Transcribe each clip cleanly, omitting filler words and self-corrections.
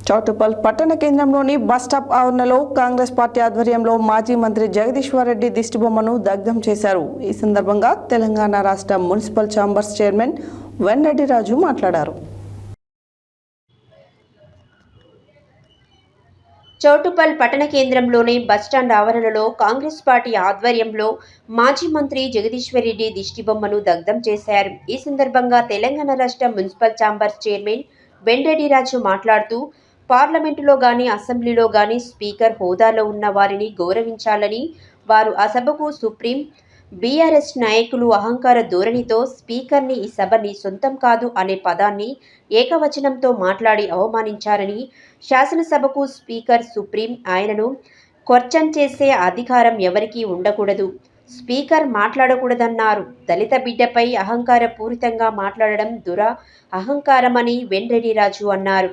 చౌటుప్పల్ పట్టణ కేంద్రంలోని బస్టాప్ ఆవరణలో కాంగ్రెస్ పార్టీ ఆధ్వర్యంలో మాజీ మంత్రి జగదీశ్వర్ రెడ్డి దిష్టిబొమ్మను దగ్ధం చేశారు. ఈ సందర్భంగా తెలంగాణ రాష్ట్ర మున్సిపల్ ఛాంబర్స్ చైర్మన్ వెంరెడ్డి రాజు మాట్లాడారు. చౌటుప్పల్ పట్టణ కేంద్రంలోని బస్టాండ్ ఆవరణలో కాంగ్రెస్ పార్టీ ఆధ్వర్యంలో మాజీ మంత్రి జగదీశ్వర్ రెడ్డి దిష్టిబొమ్మను దగ్ధం చేశారు. ఈ సందర్భంగా తెలంగాణ రాష్ట్ర మున్సిపల్ ఛాంబర్స్ చైర్మన్ వెంరెడ్డి రాజు మాట్లాడుతూ పార్లమెంటులో గాని అసెంబ్లీలో గాని స్పీకర్ హోదాలో ఉన్న వారిని గౌరవించాలని, వారు ఆ సభకు సుప్రీం బీఆర్ఎస్ నాయకులు అహంకార ధోరణితో స్పీకర్ని ఈ సభని సొంతం కాదు అనే పదాన్ని ఏకవచనంతో మాట్లాడి అవమానించారని, శాసనసభకు స్పీకర్ సుప్రీం, ఆయనను క్వశ్చన్ చేసే అధికారం ఎవరికీ ఉండకూడదు, స్పీకర్ మాట్లాడకూడదన్నారు. దళిత బిడ్డపై అహంకారపూరితంగా మాట్లాడడం అహంకారమని వెంరెడ్డి రాజు అన్నారు.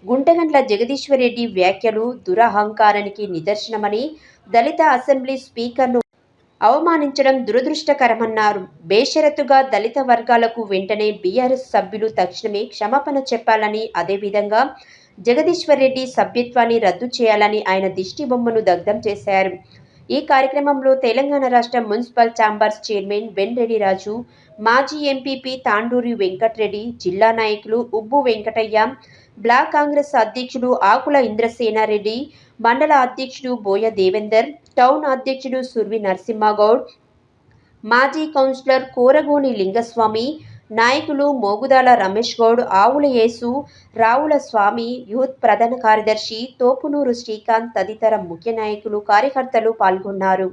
గుంటగండ్ల జగదీశ్వర్ రెడ్డి వ్యాఖ్యలు దురహంకారానికి నిదర్శనమని, దళిత అసెంబ్లీ స్పీకర్ను అవమానించడం దురదృష్టకరమన్నారు. బేషరతుగా దళిత వర్గాలకు వెంటనే బీఆర్ఎస్ సభ్యులు తక్షణమే క్షమాపణ చెప్పాలని, అదేవిధంగా జగదీశ్వర్ రెడ్డి సభ్యత్వాన్ని రద్దు చేయాలని ఆయన దిష్టి బొమ్మను దగ్ధం చేశారు. ఈ కార్యక్రమంలో తెలంగాణ రాష్ట్ర మున్సిపల్ ఛాంబర్స్ చైర్మన్ వెంరెడ్డి రాజు, మాజీ ఎంపీపీ తాండూరి వెంకటరెడ్డి, జిల్లా నాయకులు ఉబ్బు వెంకటయ్య, బ్లాక్ కాంగ్రెస్ అధ్యక్షుడు ఆకుల ఇంద్రసేనారెడ్డి, మండల అధ్యక్షుడు బోయ దేవేందర్, టౌన్ అధ్యక్షుడు సుర్వి నరసింహగౌడ్, మాజీ కౌన్సిలర్ కోరగోని లింగస్వామి, నాయకులు మోగుదాల రమేష్ గౌడ్, ఆవుల యేసు, రావుల స్వామి, యూత్ ప్రధాన కార్యదర్శి తోపునూరు శ్రీకాంత్ తదితర ముఖ్య నాయకులు, కార్యకర్తలు పాల్గొన్నారు.